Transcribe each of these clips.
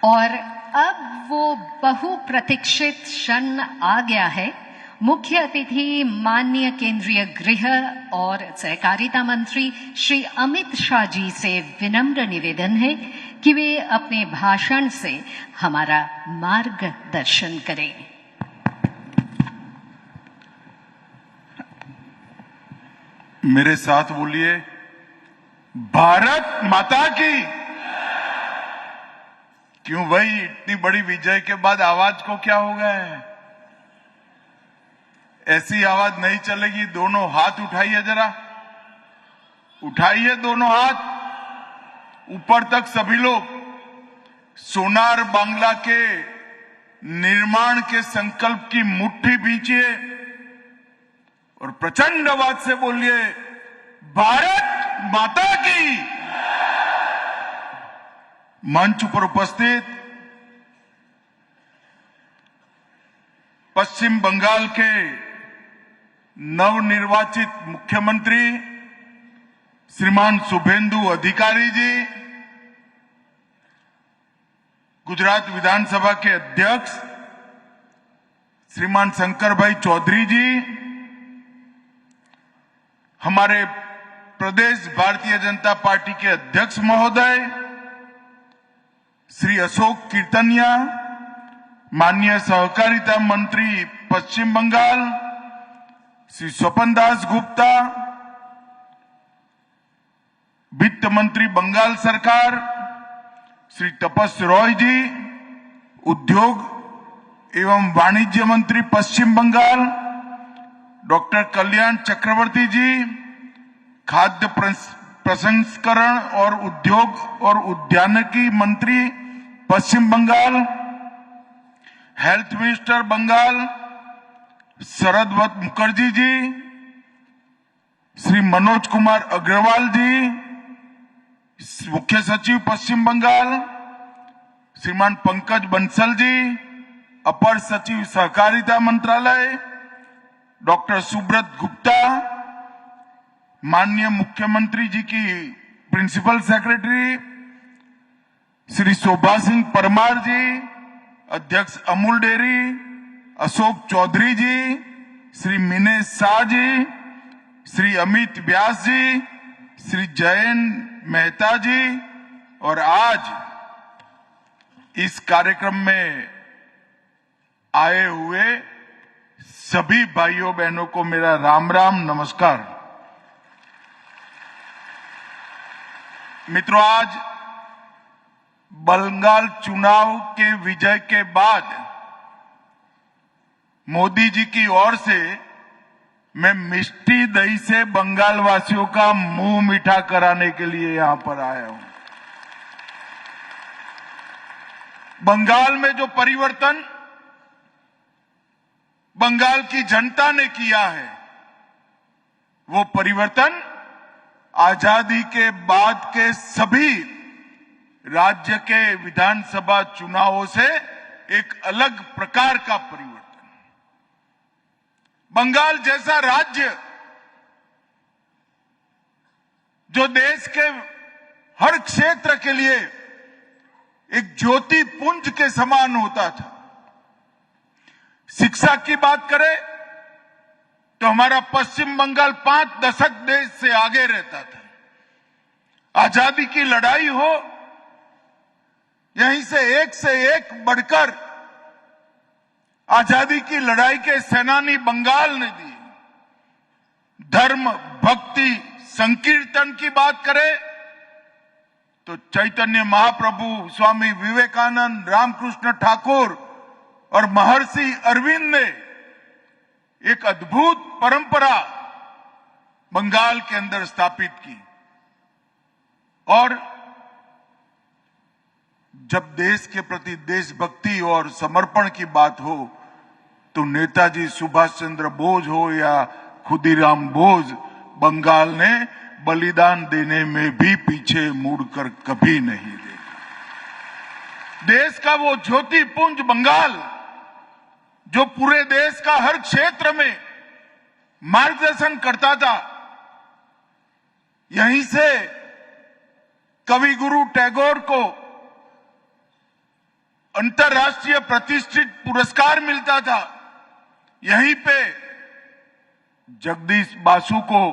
और अब वो बहुप्रतीक्षित क्षण आ गया है। मुख्य अतिथि माननीय केंद्रीय गृह और सहकारिता मंत्री श्री अमित शाह जी से विनम्र निवेदन है कि वे अपने भाषण से हमारा मार्गदर्शन करें। मेरे साथ बोलिए, भारत माता की। क्यों भाई, इतनी बड़ी विजय के बाद आवाज को क्या हो गया है? ऐसी आवाज नहीं चलेगी। दोनों हाथ उठाइए, जरा उठाइए दोनों हाथ ऊपर तक सभी लोग। सोनार बांग्ला के निर्माण के संकल्प की मुट्ठी भींचिए और प्रचंड आवाज से बोलिए, भारत माता की। मंच पर उपस्थित पश्चिम बंगाल के नवनिर्वाचित मुख्यमंत्री श्रीमान शुभेंदु अधिकारी जी, गुजरात विधानसभा के अध्यक्ष श्रीमान शंकर भाई चौधरी जी, हमारे प्रदेश भारतीय जनता पार्टी के अध्यक्ष महोदय श्री अशोक कीर्तनिया, माननीय सहकारिता मंत्री पश्चिम बंगाल श्री स्वपन दास गुप्ता, वित्त मंत्री बंगाल सरकार श्री तपस रॉय जी, उद्योग एवं वाणिज्य मंत्री पश्चिम बंगाल डॉक्टर कल्याण चक्रवर्ती जी, खाद्य प्रसंस्करण और उद्योग और उद्यानिकी मंत्री पश्चिम बंगाल, हेल्थ मिनिस्टर बंगाल शरद मुखर्जी जी, श्री मनोज कुमार अग्रवाल जी, मुख्य सचिव पश्चिम बंगाल श्रीमान पंकज बंसल जी, अपर सचिव सहकारिता मंत्रालय डॉक्टर सुब्रत गुप्ता, माननीय मुख्यमंत्री जी की प्रिंसिपल सेक्रेटरी श्री शोभा सिंह परमार जी, अध्यक्ष अमूल डेयरी अशोक चौधरी जी, श्री मिनेश शाह जी, श्री अमित व्यास जी, श्री जयंत मेहता जी, और आज इस कार्यक्रम में आए हुए सभी भाइयों बहनों को मेरा राम राम नमस्कार। मित्रों, आज बंगाल चुनाव के विजय के बाद मोदी जी की ओर से मैं मिष्टी दही से बंगाल वासियों का मुंह मीठा कराने के लिए यहां पर आया हूं। बंगाल में जो परिवर्तन बंगाल की जनता ने किया है, वो परिवर्तन आजादी के बाद के सभी राज्य के विधानसभा चुनावों से एक अलग प्रकार का परिवर्तन। बंगाल जैसा राज्य जो देश के हर क्षेत्र के लिए एक ज्योति पुंज के समान होता था। शिक्षा की बात करें तो हमारा पश्चिम बंगाल 5 दशक देश से आगे रहता था। आजादी की लड़ाई हो, यहीं से एक बढ़कर आजादी की लड़ाई के सेनानी बंगाल ने दी। धर्म भक्ति संकीर्तन की बात करें तो चैतन्य महाप्रभु, स्वामी विवेकानंद, रामकृष्ण ठाकुर और महर्षि अरविंद ने एक अद्भुत परंपरा बंगाल के अंदर स्थापित की। और जब देश के प्रति देशभक्ति और समर्पण की बात हो तो नेताजी सुभाष चंद्र बोस हो या खुदीराम बोस, बंगाल ने बलिदान देने में भी पीछे मुड़कर कभी नहीं देखा। देश का वो ज्योति पुंज बंगाल जो पूरे देश का हर क्षेत्र में मार्गदर्शन करता था, यहीं से कवि गुरु टैगोर को अंतर्राष्ट्रीय प्रतिष्ठित पुरस्कार मिलता था। यहीं पे जगदीश बासु को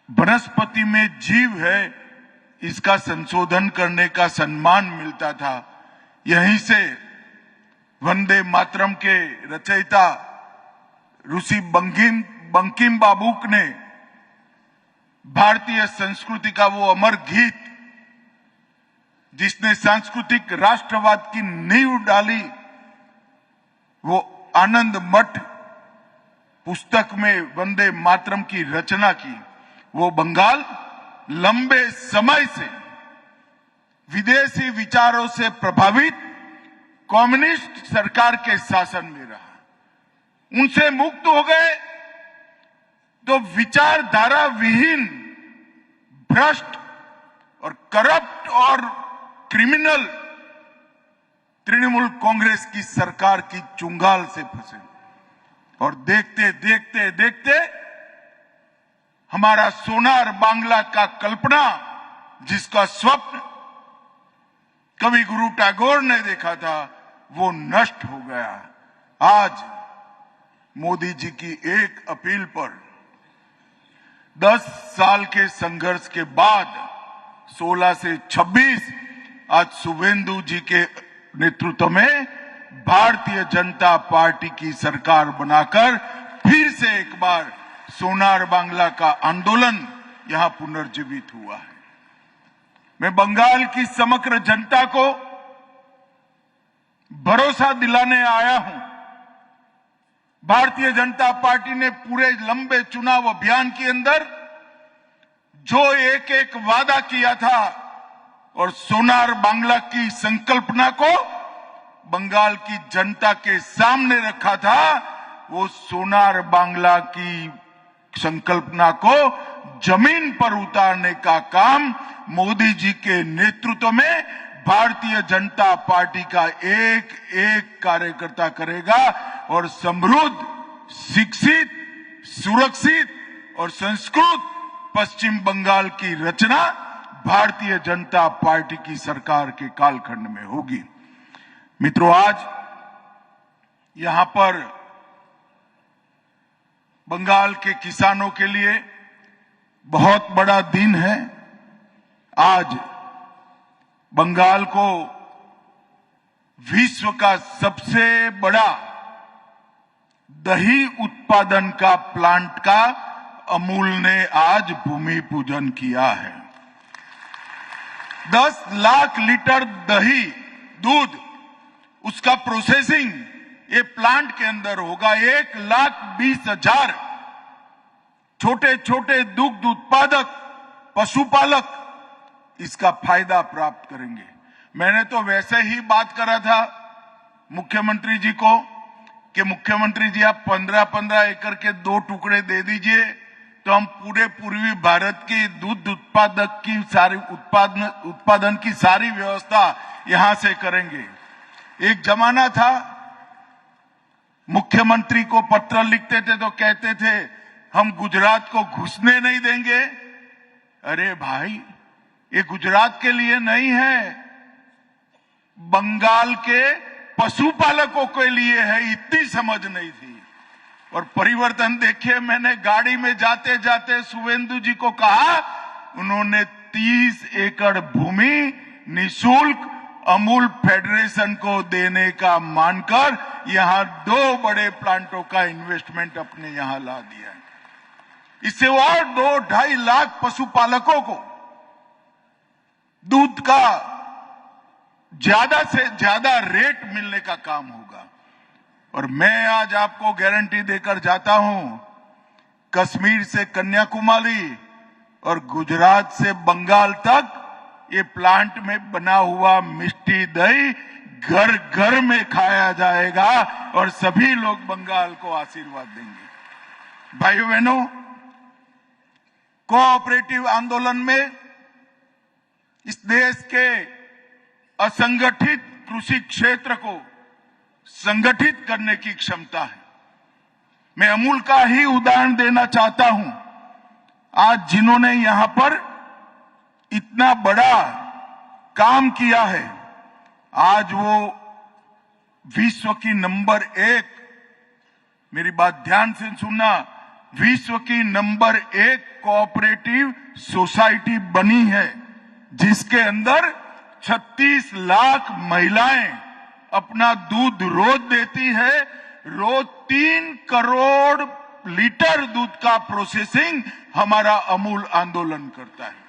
वनस्पति में जीव है इसका संशोधन करने का सम्मान मिलता था। यहीं से वंदे मातरम के रचयिता ऋषि बंकिम बाबूक ने भारतीय संस्कृति का वो अमर गीत जिसने सांस्कृतिक राष्ट्रवाद की नींव डाली, वो आनंद मठ पुस्तक में वंदे मातरम की रचना की। वो बंगाल लंबे समय से विदेशी विचारों से प्रभावित कम्युनिस्ट सरकार के शासन में रहा। उनसे मुक्त हो गए तो विचारधारा विहीन, भ्रष्ट और करप्ट और क्रिमिनल तृणमूल कांग्रेस की सरकार की चुंगाल से फंसे और देखते देखते देखते हमारा सोनार बांग्ला का कल्पना, जिसका स्वप्न कवि गुरु टैगोर ने देखा था, वो नष्ट हो गया। आज मोदी जी की एक अपील पर 10 साल के संघर्ष के बाद 16 से 26 आज शुभेंदु जी के नेतृत्व में भारतीय जनता पार्टी की सरकार बनाकर फिर से एक बार सोनार बांग्ला का आंदोलन यहां पुनर्जीवित हुआ है। मैं बंगाल की समग्र जनता को भरोसा दिलाने आया हूं। भारतीय जनता पार्टी ने पूरे लंबे चुनाव अभियान के अंदर जो एक एक वादा किया था और सोनार बांग्ला की संकल्पना को बंगाल की जनता के सामने रखा था, वो सोनार बांग्ला की संकल्पना को जमीन पर उतारने का काम मोदी जी के नेतृत्व में भारतीय जनता पार्टी का एक एक कार्यकर्ता करेगा और समृद्ध, शिक्षित, सुरक्षित और संस्कृत पश्चिम बंगाल की रचना भारतीय जनता पार्टी की सरकार के कालखंड में होगी। मित्रों, आज यहां पर बंगाल के किसानों के लिए बहुत बड़ा दिन है। आज बंगाल को विश्व का सबसे बड़ा दही उत्पादन का प्लांट का अमूल ने आज भूमि पूजन किया है। 10 लाख लीटर दही दूध उसका प्रोसेसिंग ये प्लांट के अंदर होगा। 1,20,000 छोटे छोटे दुग्ध उत्पादक पशुपालक इसका फायदा प्राप्त करेंगे। मैंने तो वैसे ही बात करा था मुख्यमंत्री जी को कि मुख्यमंत्री जी आप 15-15 एकड़ के 2 टुकड़े दे दीजिए तो हम पूरे पूर्वी भारत की दूध उत्पादक की सारी उत्पादन की सारी व्यवस्था यहां से करेंगे। एक जमाना था मुख्यमंत्री को पत्र लिखते थे तो कहते थे हम गुजरात को घुसने नहीं देंगे। अरे भाई, ये गुजरात के लिए नहीं है, बंगाल के पशुपालकों के लिए है। इतनी समझ नहीं थी। और परिवर्तन देखिए, मैंने गाड़ी में जाते जाते शुभेंदु जी को कहा, उन्होंने 30 एकड़ भूमि निशुल्क अमूल फेडरेशन को देने का मानकर यहां 2 बड़े प्लांटों का इन्वेस्टमेंट अपने यहां ला दिया है। इससे और 2-2.5 लाख पशुपालकों को दूध का ज्यादा से ज्यादा रेट मिलने का काम होगा। और मैं आज आपको गारंटी देकर जाता हूं, कश्मीर से कन्याकुमारी और गुजरात से बंगाल तक ये प्लांट में बना हुआ मिष्टी दही घर घर में खाया जाएगा और सभी लोग बंगाल को आशीर्वाद देंगे। भाइयों बहनों, कोऑपरेटिव आंदोलन में इस देश के असंगठित कृषि क्षेत्र को संगठित करने की क्षमता है। मैं अमूल का ही उदाहरण देना चाहता हूं। आज जिन्होंने यहां पर इतना बड़ा काम किया है, आज वो विश्व की नंबर 1, मेरी बात ध्यान से सुनना, विश्व की नंबर 1 कोऑपरेटिव सोसाइटी बनी है, जिसके अंदर 36 लाख महिलाएं अपना दूध रोज देती है। रोज 3 करोड़ लीटर दूध का प्रोसेसिंग हमारा अमूल आंदोलन करता है।